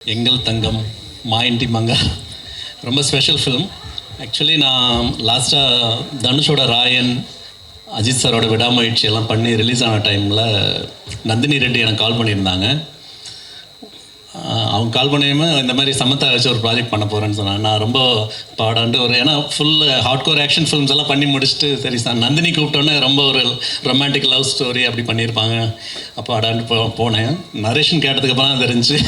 எங்கள் தங்கம் மாயின்டி மங்கா ரொம்ப special film. Actually நான் லாஸ்ட்டாக தனுஷோட ராயன், அஜித் சாரோட விடாமுயற்சி எல்லாம் பண்ணி ரிலீஸ் ஆன டைமில் நந்தினி ரெட்டி எனக்கு கால் பண்ணியிருந்தாங்க. அவங்க கால் பண்ணியுமே இந்த மாதிரி சமத்தா வச்சு ஒரு ப்ராஜெக்ட் பண்ண போகிறேன்னு சொன்னாங்க. நான் ரொம்ப பாடாண்டு ஏன்னா full hard core action films எல்லாம் பண்ணி முடிச்சுட்டு சரி சார் நந்தினி கூப்பிட்டோன்னே ரொம்ப ஒரு ரொமான்டிக் லவ் ஸ்டோரி அப்படி பண்ணியிருப்பாங்க. அப்போ அடாண்டு போனேன். நரேஷன் கேட்டதுக்கப்புறம் தான் தெரிஞ்சு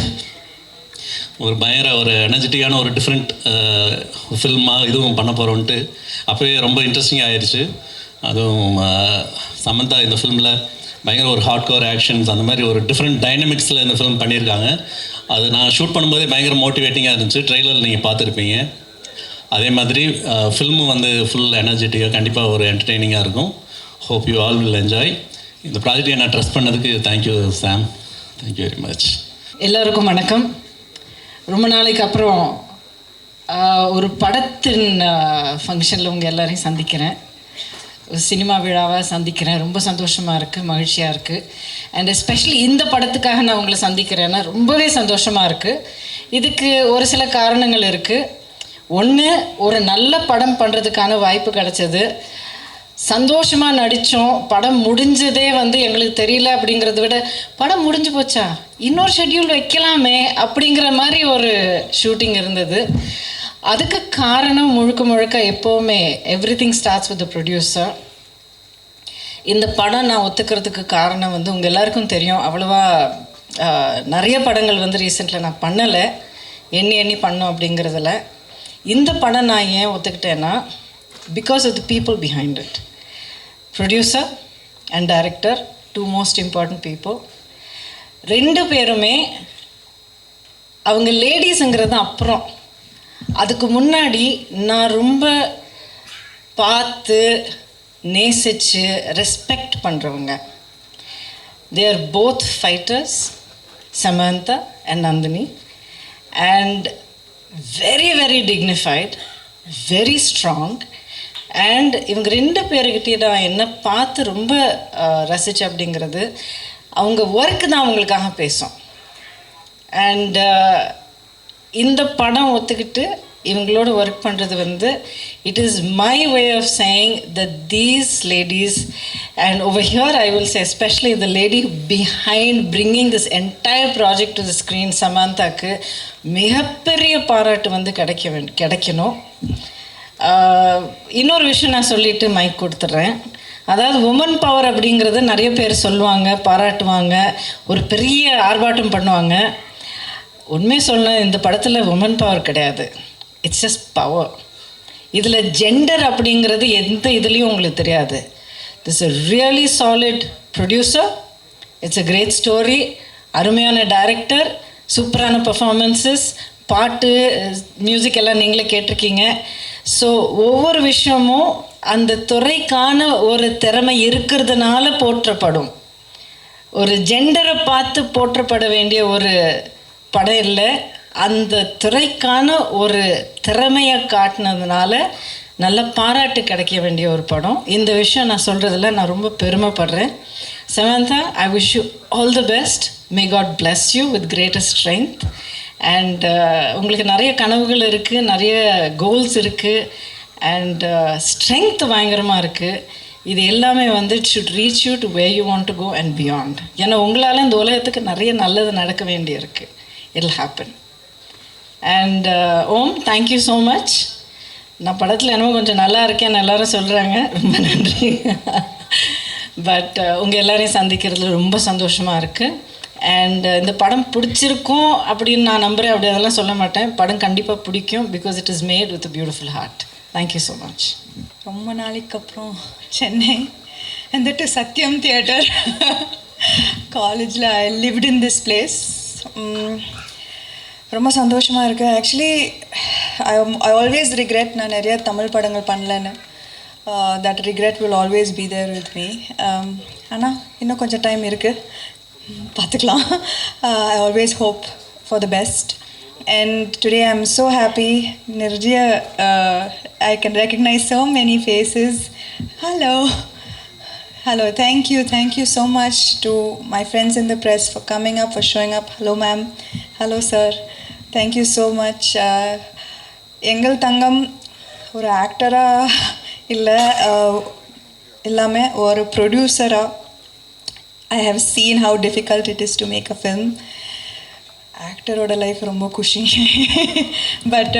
ஒரு பயங்கர ஒரு எனர்ஜெட்டிக்கான ஒரு டிஃப்ரெண்ட் ஃபில்மாக இதுவும் பண்ண போகிறோன்ட்டு அப்போவே ரொம்ப இன்ட்ரெஸ்டிங் ஆயிடுச்சு. அதுவும் சமந்தா இந்த ஃபிலிமில் பயங்கர ஒரு ஹார்ட் கோர் ஆக்ஷன்ஸ் அந்த மாதிரி ஒரு டிஃப்ரெண்ட் டைனமிக்ஸில் இந்த ஃபிலிம் பண்ணியிருக்காங்க. அது நான் ஷூட் பண்ணும்போதே பயங்கர மோட்டிவேட்டிங்காக இருந்துச்சு. ட்ரெய்லர் நீங்கள் பார்த்துருப்பீங்க. அதே மாதிரி ஃபில்மும் வந்து ஃபுல் எனர்ஜெட்டிக்காக கண்டிப்பாக ஒரு என்டர்டெய்னிங்காக இருக்கும். Hope you all will enjoy. இந்த ப்ராஜெக்டை நான் ட்ரஸ்ட் பண்ணதுக்கு thank you Sam. Thank you very much. எல்லோருக்கும் வணக்கம். ரொம்ப நாளைக்கு அப்புறம் ஒரு படத்தின் ஃபங்க்ஷனில் உங்கள் எல்லோரையும் சந்திக்கிறேன். சினிமா விழாவை சந்திக்கிறேன். ரொம்ப சந்தோஷமாக இருக்குது, மகிழ்ச்சியாக இருக்குது. அண்ட் எஸ்பெஷலி இந்த படத்துக்காக நான் உங்களை சந்திக்கிறேன்னா ரொம்பவே சந்தோஷமாக இருக்குது. இதுக்கு ஒரு சில காரணங்கள் இருக்குது. ஒன்று, ஒரு நல்ல படம் பண்ணுறதுக்கான வாய்ப்பு கிடச்சது. சந்தோஷமாக நடித்தோம். படம் முடிஞ்சதே வந்து எங்களுக்கு தெரியல அப்படிங்கிறத விட படம் முடிஞ்சு போச்சா, இன்னொரு ஷெட்யூல் வைக்கலாமே அப்படிங்கிற மாதிரி ஒரு ஷூட்டிங் இருந்தது. அதுக்கு காரணம் முழுக்க முழுக்க எப்போவுமே everything starts with the producer. இந்த படம் நான் ஒத்துக்கிறதுக்கு காரணம் வந்து உங்கள் எல்லாருக்கும் தெரியும். அவ்வளோவா நிறைய படங்கள் வந்து ரீசெண்டில் நான் பண்ணலை, எண்ணி பண்ணோம் அப்படிங்கிறதுல. இந்த படம் நான் ஏன் ஒத்துக்கிட்டேன்னா because of the people behind it. Producer and director, two most important people. ரெண்டு பேருமே அவங்க லேடிஸுங்கிறது அப்புறம், அதுக்கு முன்னாடி நான் ரொம்ப பார்த்து நேசித்து ரெஸ்பெக்ட் பண்ணுறவங்க. They are both fighters, Samantha and Nandini, and very very dignified, very strong. And இவங்க ரெண்டு பேர்கிட்டே நான் என்ன பார்த்து ரொம்ப ரசித்தேன் அப்படிங்கிறது அவங்க ஒர்க்கு தான் அவங்களுக்காக பேசும். அண்ட் இந்த படம் ஒத்துக்கிட்டு இவங்களோட ஒர்க் பண்ணுறது வந்து it is my way of saying that these ladies, and over here I will say especially the lady behind bringing this entire project to the screen, சமந்தாக்கு மிகப்பெரிய பாராட்டு வந்து கிடைக்கணும். இன்னொரு விஷயம் நான் சொல்லிவிட்டு மைக் கொடுத்துட்றேன். அதாவது உமன் பவர் அப்படிங்கிறது நிறைய பேர் சொல்லுவாங்க, பாராட்டுவாங்க, ஒரு பெரிய ஆர்ப்பாட்டம் பண்ணுவாங்க. உண்மையை சொன்ன இந்த படத்தில் உமன் பவர் கிடையாது, இட்ஸ் ஜஸ்ட் பவர். இதில் ஜெண்டர் அப்படிங்கிறது எந்த இதுலேயும் உங்களுக்கு தெரியாது. This a really solid producer, it's a great story, அருமையான டைரக்டர், சூப்பரான பர்ஃபார்மன்ஸஸ், பாட்டு, மியூசிக் எல்லாம் நீங்களே கேட்டிருக்கீங்க. ஸோ ஒவ்வொரு விஷயமும் அந்த துறைக்கான ஒரு திறமை இருக்கிறதுனால போற்றப்படும். ஒரு ஜெண்டரை பார்த்து போற்றப்பட வேண்டிய ஒரு படம் இல்லை, அந்த துறைக்கான ஒரு திறமையை காட்டினதுனால நல்ல பாராட்டு கிடைக்க வேண்டிய ஒரு படம். இந்த விஷயம் நான் சொல்கிறதுல நான் ரொம்ப பெருமைப்படுறேன். Samantha, I wish you all the best. May God bless you with greatest strength. And உங்களுக்கு நிறைய கனவுகள் இருக்குது, நிறைய கோல்ஸ் இருக்குது, அண்ட் ஸ்ட்ரென்த் பயங்கரமாக இருக்குது. இது எல்லாமே வந்து it should reach you to where you want to go and beyond. ஏன்னா உங்களால் இந்த உலகத்துக்கு நிறைய நல்லது நடக்க வேண்டி இருக்குது. It will happen. And Om, thank you so much. நான் படத்தில் என்னமோ கொஞ்சம் நல்லா இருக்கேன்னு எல்லோரும் சொல்கிறாங்க, ரொம்ப நன்றி. பட் உங்கள் எல்லோரையும் சந்திக்கிறதுல ரொம்ப சந்தோஷமாக இருக்குது. அண்ட் இந்த படம் பிடிச்சிருக்கும் அப்படின்னு நான் நம்புகிறேன். அப்படி அதெல்லாம் சொல்ல மாட்டேன். படம் கண்டிப்பாக பிடிக்கும், because it is made with beautiful heart. Thank you so much. ரொம்ப நாளைக்கு அப்புறம் சென்னை, வந்துட்டு சத்யம் தியேட்டர் காலேஜில் I lived in this place. ரொம்ப சந்தோஷமாக இருக்குது. ஆக்சுவலி ஐ ஆல்வேஸ் ரிக்ரெட் நான் நிறைய தமிழ் படங்கள் பண்ணலன்னு. That regret will always be there with me. ஆனால் இன்னும் கொஞ்சம் டைம் இருக்குது, பார்த்துக்கலாம். I always hope for the best. And today I'm so happy. Nirjya, I can recognize so many faces. Hello. Thank you so much to my friends in the press for coming up, for showing up. Hello ma'am, hello sir. Thank you so much. எங்கள் தங்கம் ஒரு ஆக்டராக இல்லை, எல்லாமே ஒரு ப்ரொடியூசராக I have seen how difficult it is to make a film. ஆக்டரோட life ரொம்ப குஷி. பட்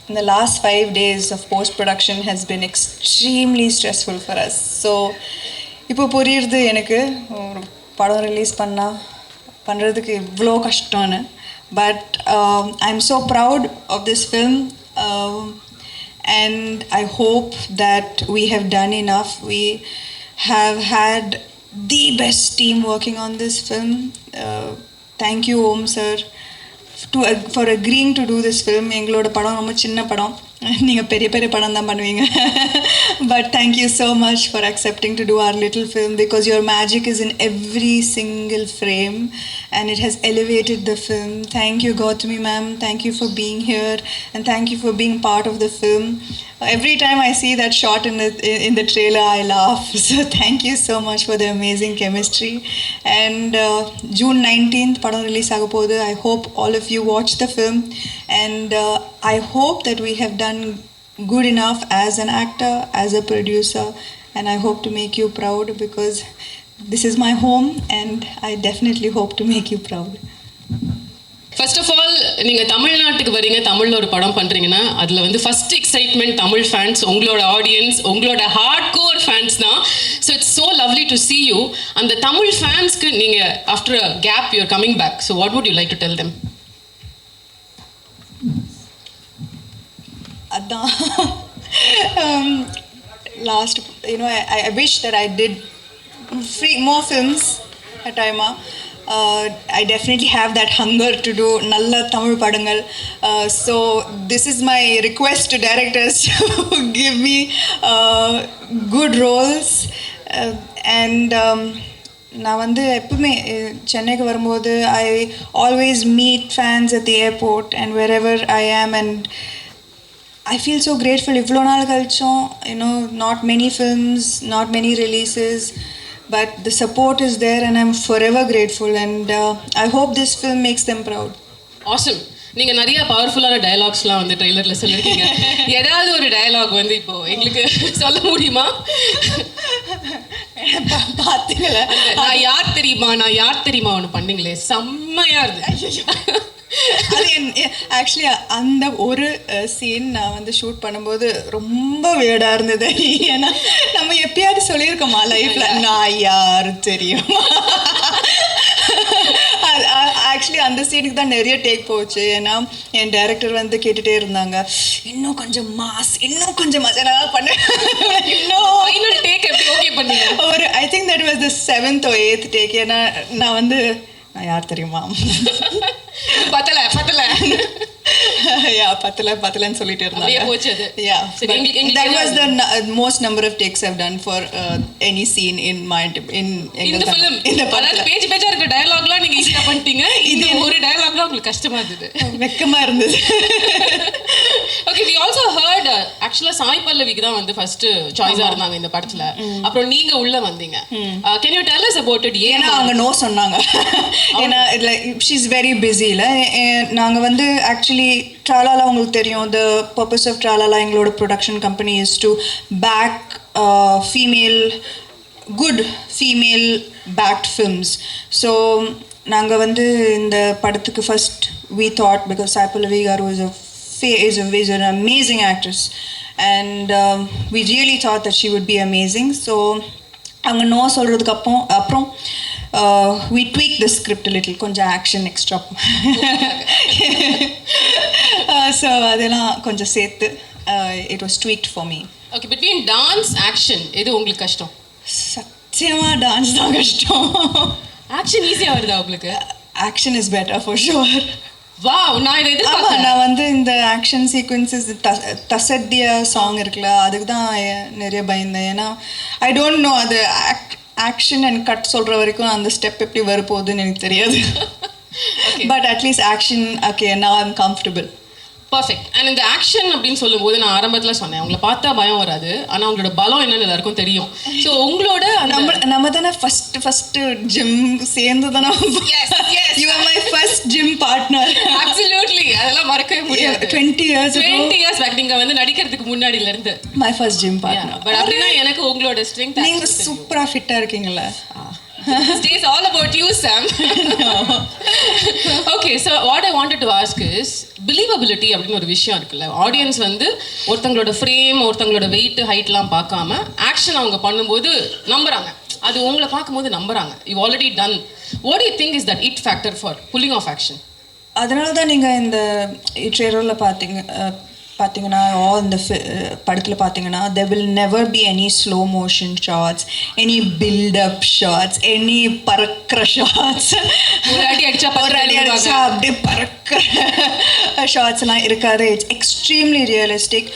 இந்த last 5 days of post production has been extremely stressful for us. So இப்போ புரியுறது எனக்கு ஒரு படம் ரிலீஸ் பண்ணுறதுக்கு இவ்வளோ கஷ்டம்னு. But I am so proud of this film and I hope that we have done enough. We have had the best team working on this film. Thank you Om sir for agreeing to do this film. எங்களோட படம் ரொம்ப சின்ன படம், நீங்கள் பெரிய பெரிய படம் தான் பண்ணுவீங்க. But thank you so much for accepting to do our little film, because your magic is in every single frame and it has elevated the film. Thank you Gautami ma'am, thank you for being here and thank you for being part of the film. Every time I see that shot in the trailer I laugh. So thank you so much for the amazing chemistry. And June 19th padam release agapodhu. I hope all of you watch the film and I hope that we have done good enough as an actor, as a producer, and I hope to make you proud, because this is my home and I definitely hope to make you proud. First of all நீங்கள் தமிழ்நாட்டுக்கு வரீங்க, தமிழில் ஒரு படம் பண்ணுறீங்கன்னா அதில் வந்து first excitement Tamil fans, உங்களோட ஆடியன்ஸ், உங்களோட ஹார்ட் கோர் ஃபேன்ஸ் தான். So it's so lovely to see you. அந்த தமிழ் ஃபேன்ஸ்க்கு நீங்கள் after a gap you're coming back, so what would you like to tell them? அதான் last I wish that I did more films at Aima. I definitely have that hunger to do nalla Tamil padangal. So this is my request to directors to give me good roles. And நான் வந்து எப்பவுமே சென்னைக்கு வரும்போது I always meet fans at the airport and wherever I am, and I feel so grateful. இவ்வளோ நாள் கழிச்சோம், not many films, not many releases, but the support is there and I'm forever grateful, and I hope this film makes them proud. Awesome. நீங்கள் நிறைய பவர்ஃபுல்லான டயலாக்ஸ்லாம் வந்து ட்ரெய்லரில் சொல்லியிருக்கீங்க. ஏதாவது ஒரு டயலாக் வந்து இப்போ எங்களுக்கு சொல்ல முடியுமா? பார்த்தீங்களா, நான் யார் தெரியுமா ஒன்று பண்ணீங்களே, செம்மையாக இருந்தது. அது ஆக்சுவலி அந்த ஒரு சீன் நான் வந்து ஷூட் பண்ணும்போது ரொம்ப வேர்டாக இருந்தது. ஏன்னா நம்ம எப்பயாவது சொல்லியிருக்கோமா லைஃப்பில் நான் யார் தெரியுமா? ஆக்சுவலி அந்த சீனுக்கு தான் நிறைய டேக் போச்சு. ஏன்னா என் டைரக்டர் வந்து கேட்டுகிட்டே இருந்தாங்க, இன்னும் கொஞ்சம் மாஸ் என்னால் பண்ண இன்னும் டேக் எப்படி ஓகே பண்ணீங்க? ஒரு I think that was the 7th or 8th take. ஏன்னா நான் வந்து நான் யார் தெரியுமா பத்தல பத்தலன்னு சொல்லிட்டு இருந்தாங்க. போச்சு அது. Yeah, that was the most number of takes I've done for any scene in இந்த film. அதாவது பேஜா இருக்க டயலாக்லாம் நீங்க ஈஸியா பண்ணிட்டீங்க. இந்த ஒரு டயலாக் தான் உங்களுக்கு கஷ்டமா இருந்தது, வெக்கமா இருந்தது. Okay, we also heard actually Sai பல்லவிக்கு தான் வந்து ஃபர்ஸ்ட் சாய்ஸா இருந்தாங்க இந்த படத்துல. அப்புறம் நீங்க உள்ள வந்தீங்க. Can you tell us about it? ஏன்னா அவங்க நோ சொன்னாங்க. ஏன்னா she is very busy இல்ல. நாங்க வந்து ஆக்சுவலி ட்ராலாலா உங்களுக்கு தெரியும், the purpose of ட்ராலாலா எங்களோட production company is to back good female backed films. So நாங்கள் வந்து இந்த படத்துக்கு first we thought, because Sai Pallavi garu is an amazing actress and we really thought that she would be amazing. So அவங்க no சொல்கிறதுக்கு அப்புறம் we tweaked the script a little, கொஞ்சம் action extra. So அதெல்லாம் கொஞ்சம் சேர்த்து it was tweaked for me. Okay, between dance action எது உங்களுக்கு கஷ்டம்? சத்தியமாக டான்ஸ் தான் கஷ்டம். ஆக்ஷன் ஈஸியாக வருதா உங்களுக்கு? Action is better for sure. Wow, நான் இதை எதிர்பார்க்கல. நான் வந்து இந்த ஆக்ஷன் சீக்வன்சஸ் தசத்திய சாங் இருக்குல்ல, அதுக்கு தான் நிறைய பயந்தேன். ஏன்னா ஐ டோன்ட் நோ அது ஆக்ஷன் அண்ட் கட் சொல்கிற வரைக்கும் அந்த ஸ்டெப் எப்படி வரப்போகுதுன்னு எனக்கு தெரியாது. But at least action okay, now I am comfortable. Perfect. And இந்த ஆக்ஷன் அப்படின்னு சொல்லும்போது நான் ஆரம்பத்தில் சொன்னேன், உங்களை பார்த்தா பயம் வராது, ஆனால் உங்களோட பலம் என்னன்னு எல்லாருக்கும் தெரியும். ஸோ உங்களோட நம்ம தானே ஃபர்ஸ்ட் ஜிம் சேர்ந்து தானே. You are my first gym partner. Absolutely. மறக்கவே முடியாது. 20 years ago 20 years back நீங்க வந்து நடிக்கிறதுக்கு முன்னாடில இருந்து. my first gym partner. But அப்படின்னா எனக்கு உங்களோட ஸ்ட்ரெngth நீங்க சூப்பரா ஃபிட்டா இருக்கீங்கல்ல. This is all about you, Sam. Okay, so what I wanted to ask is believability அப்படின்னு ஒரு விஷயம் இருக்குல்ல. ஆடியன்ஸ் வந்து ஒருத்தங்களோட ஃப்ரேம், ஒருத்தங்களோட வெயிட், ஹைட்லாம் பார்க்காம ஆக்ஷன் அவங்க பண்ணும்போது நம்புறாங்க. அது உங்களை பார்க்கும்போது நம்புறாங்க. You already done. What you think is that it factor for pulling off action? அதனால தான் நீங்கள் இந்த ட்ரெய்லரில் பார்த்தீங்கன்னா இந்த படத்தில் பார்த்தீங்கன்னா there will never be any slow motion shots, any build up shots, any பறக்கிற shots. ஒரு அடி அடிச்சா அப்படியே பறக்கிற ஷார்ட்ஸ்லாம் இருக்காது. It's extremely realistic.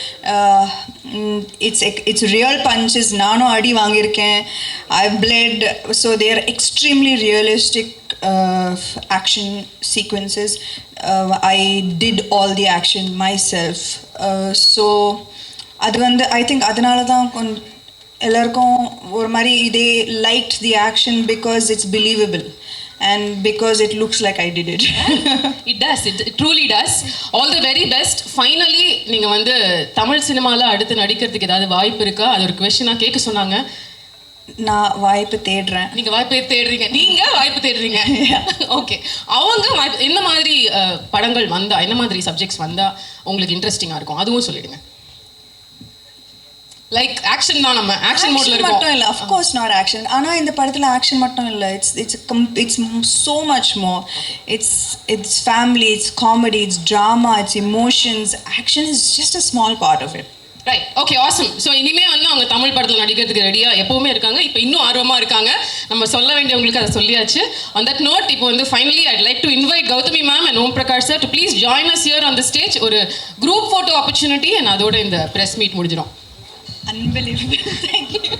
It's real punches. நானும் அடி வாங்கியிருக்கேன். I bled. So they're extremely realistic action sequences. I did all the action myself. So அது வந்து ஐ திங்க் அதனால தான் எல்லாருக்கும் ஒரு மாதிரி இதே liked the action because it's believable and because it looks like I did it. It does. It truly does. All the very best. Finally நீங்க வந்து தமிழ் சினிமால அடுத்து நடிக்கிறதுக்கு ஏதாவது வாய்ப்பு இருக்கா? அது ஒரு क्वेश्चन கேட்க சொன்னாங்க. நான் வாய்ப்பு தேடுறேன். நீங்க வாய்ப்பு தேடுறீங்க. நீங்க வாய்ப்பு தேடுறீங்க. ஓகே. அவங்க என்ன மாதிரி படங்கள் வந்தா, என்ன மாதிரி சப்ஜெக்ட்ஸ் வந்தா உங்களுக்கு இன்ட்ரெஸ்டிங்கா இருக்கும் அதுவும் சொல்லிடுங்க. லைக் ஆக்ஷன் தான், நம்ம ஆக்ஷன் மோட்ல இருக்கோம். மட்டும் இல்ல, of course not action. ஆனா இந்த படத்துல ஆக்ஷன் மட்டும் இல்ல. It's so much more. It's family, it's comedy, it's drama, it's emotions. Action is just a small part of it. Right. Okay, awesome. So இனிமே வந்து அவங்க தமிழ் படத்தில் நடிக்கிறதுக்கு ரெடியாக எப்போவுமே இருக்காங்க. இப்போ இன்னும் ஆர்வமாக இருக்காங்க. நம்ம சொல்ல வேண்டியவங்களுக்கு அதை சொல்லியாச்சு. ஆன் தட் நோட், இப்போ வந்து finally I'd like to invite Gautami ma'am and Om Prakash sir to please join us here on the stage. ஒரு குரூப் ஃபோட்டோ ஆப்பர்ச்சுனிட்டி அண்ட் அதோட இந்த ப்ரெஸ் மீட் முடிஞ்சிடும். Unbelievable. Thank you.